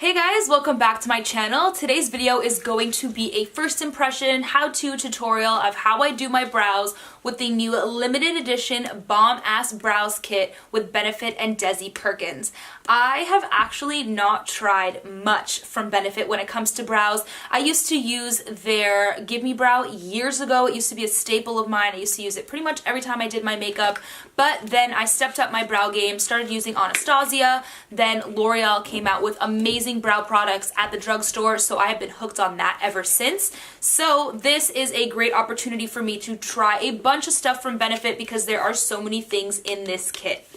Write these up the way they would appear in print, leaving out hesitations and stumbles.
Hey guys, welcome back to my channel. Today's video is going to be a first impression how-to tutorial of how I do my brows with the new limited edition Bomb Ass Brows Kit with Benefit and Desi Perkins. I have actually not tried much from Benefit when it comes to brows. I used to use their Give Me Brow years ago. It used to be a staple of mine. I used to use it pretty much every time I did my makeup, but then I stepped up my brow game, started using Anastasia, then L'Oreal came out with amazing brow products at the drugstore, so I have been hooked on that ever since. So this is a great opportunity for me to try a bunch of stuff from Benefit because there are so many things in this kit.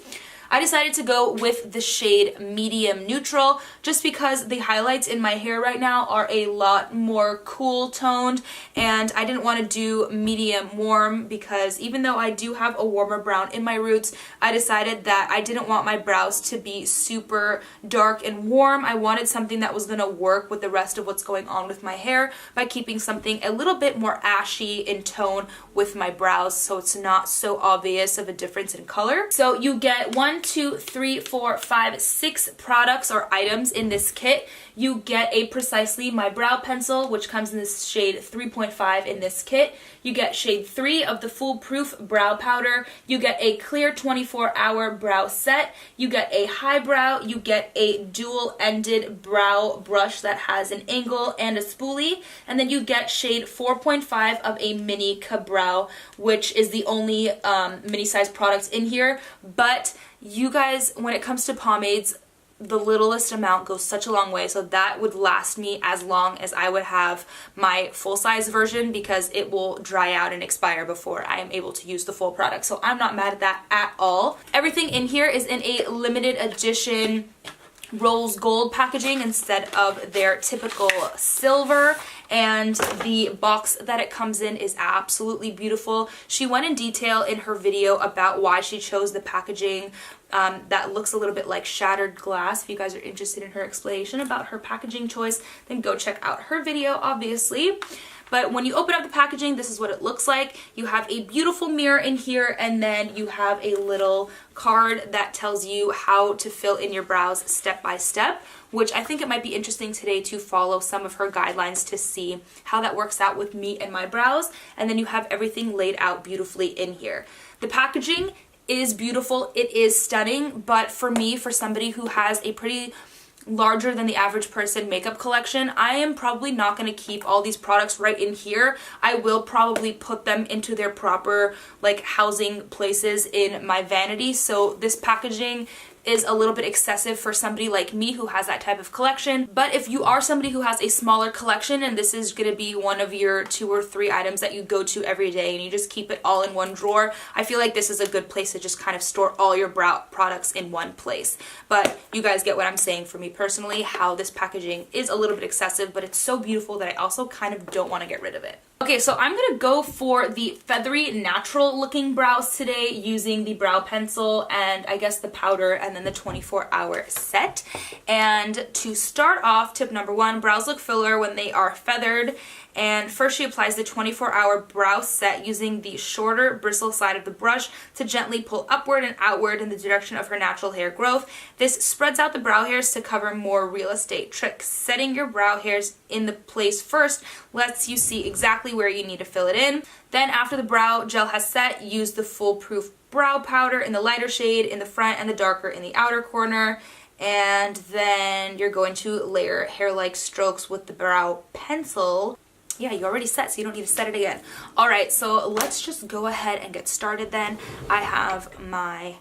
I decided to go with the shade Medium Neutral just because the highlights in my hair right now are a lot more cool toned, and I didn't want to do medium warm because even though I do have a warmer brown in my roots, I decided that I didn't want my brows to be super dark and warm. I wanted something that was going to work with the rest of what's going on with my hair by keeping something a little bit more ashy in tone with my brows so it's not so obvious of a difference in color. So you get 6 products or items in this kit. You get a Precisely My Brow Pencil, which comes in this shade 3.5 in this kit. You get shade 3 of the Foolproof Brow Powder. You get a clear 24-hour brow set. You get a highbrow. You get a dual-ended brow brush that has an angle and a spoolie. And then you get shade 4.5 of a mini Ka-Brow, which is the only mini-size product in here. But you guys, when it comes to pomades, the littlest amount goes such a long way, so that would last me as long as I would have my full-size version because it will dry out and expire before I am able to use the full product. So I'm not mad at that at all. Everything in here is in a limited edition rose gold packaging instead of their typical silver, and the box that it comes in is absolutely beautiful. She went in detail in her video about why she chose the packaging that looks a little bit like shattered glass. If you guys are interested in her explanation about her packaging choice, then go check out her video, obviously. But when you open up the packaging, this is what it looks like. You have a beautiful mirror in here, and then you have a little card that tells you how to fill in your brows step by step, which I think it might be interesting today to follow some of her guidelines to see how that works out with me and my brows. And then you have everything laid out beautifully in here. The packaging is beautiful, it is stunning, but for me, for somebody who has a pretty larger than the average person makeup collection, I am probably not going to keep all these products right in here. I will probably put them into their proper housing places in my vanity. So this packaging is a little bit excessive for somebody like me who has that type of collection. But if you are somebody who has a smaller collection and this is going to be one of your 2 or 3 items that you go to every day and you just keep it all in one drawer, I feel like this is a good place to just kind of store all your brow products in one place. But you guys get what I'm saying. For me personally, how this packaging is a little bit excessive, but it's so beautiful that I also kind of don't want to get rid of it. Okay, so I'm going to go for the feathery natural looking brows today using the brow pencil and I guess the powder and then the 24-hour set. And to start off, tip number 1, brows look fuller when they are feathered. And first she applies the 24-hour brow set using the shorter bristle side of the brush to gently pull upward and outward in the direction of her natural hair growth. This spreads out the brow hairs to cover more real estate. Trick setting your brow hairs in the place first lets you see exactly where you need to fill it in. Then after the brow gel has set, use the Foolproof Brow Powder in the lighter shade in the front and the darker in the outer corner. And then you're going to layer hair-like strokes with the brow pencil. Yeah, you already set, so you don't need to set it again. Alright, so let's just go ahead and get started then. I have my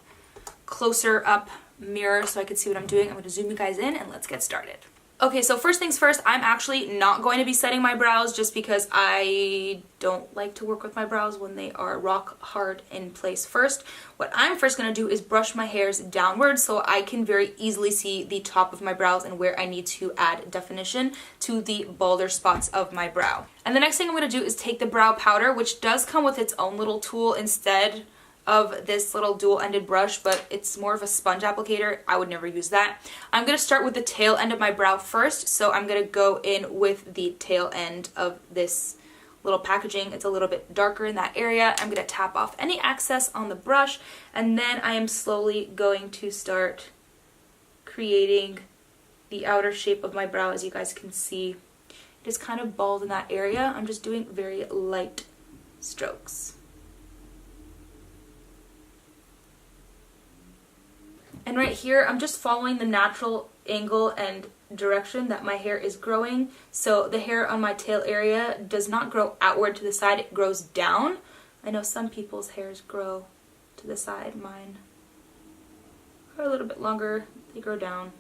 closer up mirror so I can see what I'm doing. I'm going to zoom you guys in and let's get started. Okay, so first things first, I'm actually not going to be setting my brows just because I don't like to work with my brows when they are rock hard in place first. What I'm first going to do is brush my hairs downward so I can very easily see the top of my brows and where I need to add definition to the bolder spots of my brow. And the next thing I'm going to do is take the brow powder, which does come with its own little tool instead of this little dual-ended brush, but it's more of a sponge applicator. I would never use that. I'm going to start with the tail end of my brow first, so I'm going to go in with the tail end of this little packaging. It's a little bit darker in that area. I'm going to tap off any excess on the brush, and then I am slowly going to start creating the outer shape of my brow. As you guys can see, it is kind of bald in that area. I'm just doing very light strokes. And right here, I'm just following the natural angle and direction that my hair is growing. So the hair on my tail area does not grow outward to the side, it grows down. I know some people's hairs grow to the side. Mine are a little bit longer, they grow down.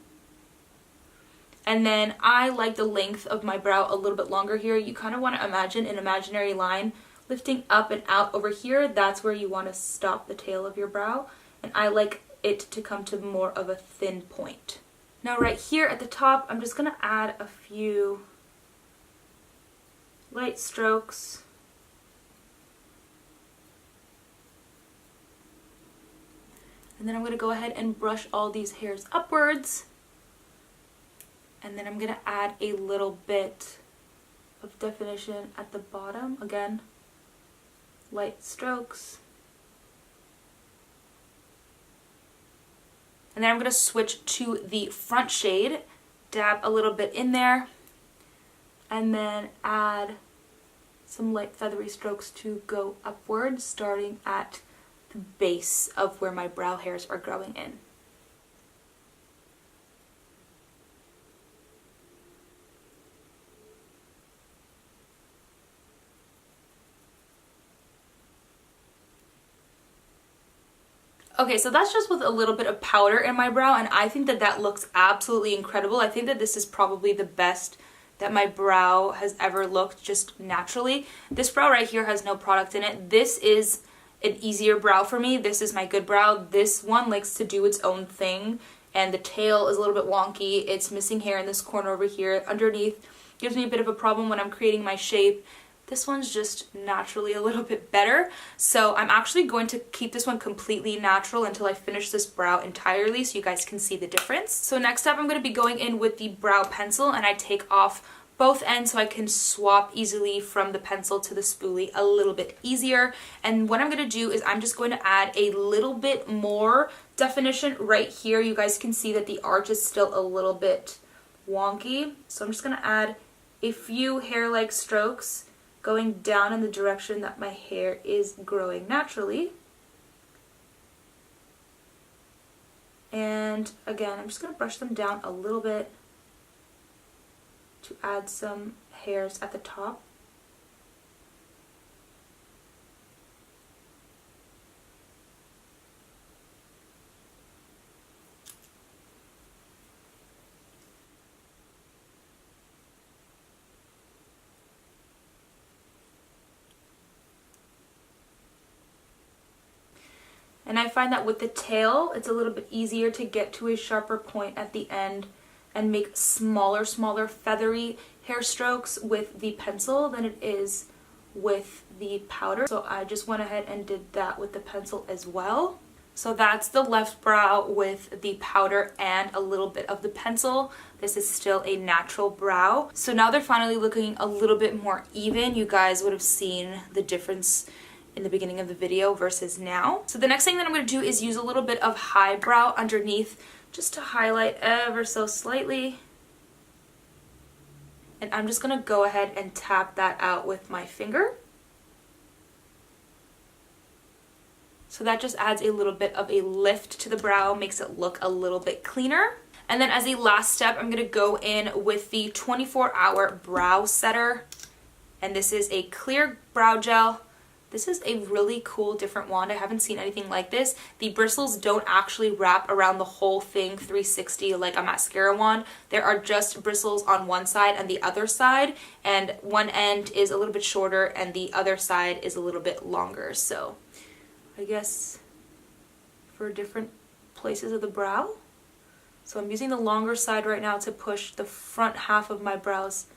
And then I like the length of my brow a little bit longer here. You kind of want to imagine an imaginary line lifting up and out over here. That's where you want to stop the tail of your brow. And I like it to come to more of a thin point. Now right here at the top, I'm just going to add a few light strokes. And then I'm going to go ahead and brush all these hairs upwards. And then I'm going to add a little bit of definition at the bottom. Again, light strokes. And then I'm going to switch to the front shade, dab a little bit in there, and then add some light feathery strokes to go upward, starting at the base of where my brow hairs are growing in. Okay, so that's just with a little bit of powder in my brow, and I think that that looks absolutely incredible. I think that this is probably the best that my brow has ever looked just naturally. This brow right here has no product in it. This is an easier brow for me. This is my good brow. This one likes to do its own thing, and the tail is a little bit wonky. It's missing hair in this corner over here. Underneath gives me a bit of a problem when I'm creating my shape. This one's just naturally a little bit better. So I'm actually going to keep this one completely natural until I finish this brow entirely so you guys can see the difference. So next up I'm going to be going in with the brow pencil, and I take off both ends so I can swap easily from the pencil to the spoolie a little bit easier. And what I'm going to do is I'm just going to add a little bit more definition right here. You guys can see that the arch is still a little bit wonky. So I'm just going to add a few hair-like strokes going down in the direction that my hair is growing naturally. And again, I'm just going to brush them down a little bit to add some hairs at the top. And I find that with the tail, it's a little bit easier to get to a sharper point at the end and make smaller feathery hair strokes with the pencil than it is with the powder. So I just went ahead and did that with the pencil as well. So that's the left brow with the powder and a little bit of the pencil. This is still a natural brow. So now they're finally looking a little bit more even. You guys would have seen the difference in the beginning of the video versus now. So the next thing that I'm going to do is use a little bit of high brow underneath just to highlight ever so slightly. And I'm just going to go ahead and tap that out with my finger. So that just adds a little bit of a lift to the brow, makes it look a little bit cleaner. And then as a last step, I'm going to go in with the 24-hour brow setter. And this is a clear brow gel. This is a really cool different wand. I haven't seen anything like this. The bristles don't actually wrap around the whole thing 360 like a mascara wand. There are just bristles on one side and the other side, and one end is a little bit shorter and the other side is a little bit longer. So I guess for different places of the brow. So I'm using the longer side right now to push the front half of my brows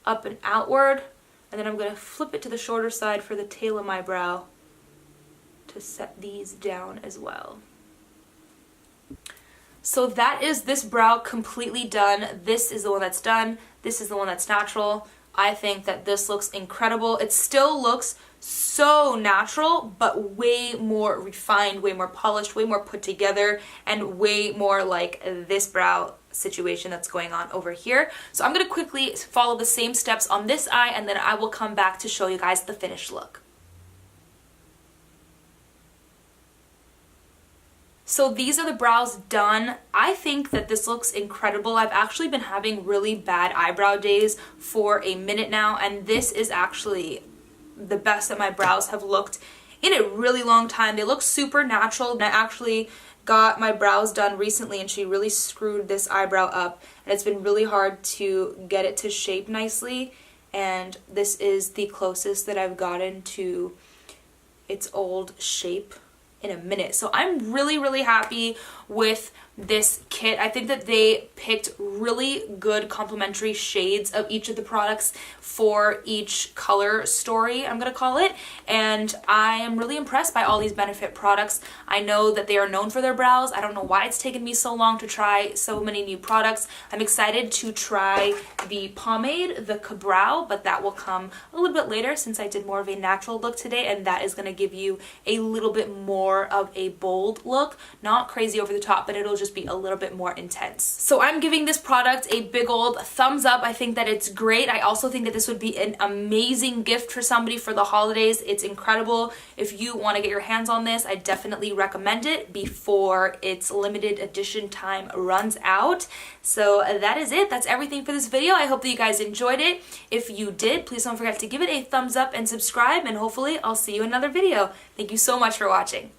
up and outward. And then I'm going to flip it to the shorter side for the tail of my brow to set these down as well. So that is this brow completely done. This is the one that's done. This is the one that's natural. I think that this looks incredible. It still looks so natural, but way more refined, way more polished, way more put together, and way more like this brow situation that's going on over here. So I'm going to quickly follow the same steps on this eye, and then I will come back to show you guys the finished look. So these are the brows done. I think that this looks incredible. I've actually been having really bad eyebrow days for a minute now, and this is actually the best that my brows have looked in a really long time. They look super natural, and I actually got my brows done recently, and she really screwed this eyebrow up, and it's been really hard to get it to shape nicely, and this is the closest that I've gotten to its old shape in a minute. So I'm really happy with this kit. I think that they picked really good complementary shades of each of the products for each color story, I'm gonna call it, and I am really impressed by all these Benefit products. I know that they are known for their brows. I don't know why it's taken me so long to try so many new products. I'm excited to try the pomade, the Ka-Brow, but that will come a little bit later since I did more of a natural look today, and that is gonna give you a little bit more of a bold look. Not crazy over the top, but it'll just be a little bit more intense. So I'm giving this product a big old thumbs up. I think that it's great. I also think that this would be an amazing gift for somebody for the holidays. It's incredible. If you want to get your hands on this, I definitely recommend it before its limited edition time runs out. So that is it. That's everything for this video. I hope that you guys enjoyed it. If you did, please don't forget to give it a thumbs up and subscribe, and hopefully I'll see you in another video. Thank you so much for watching.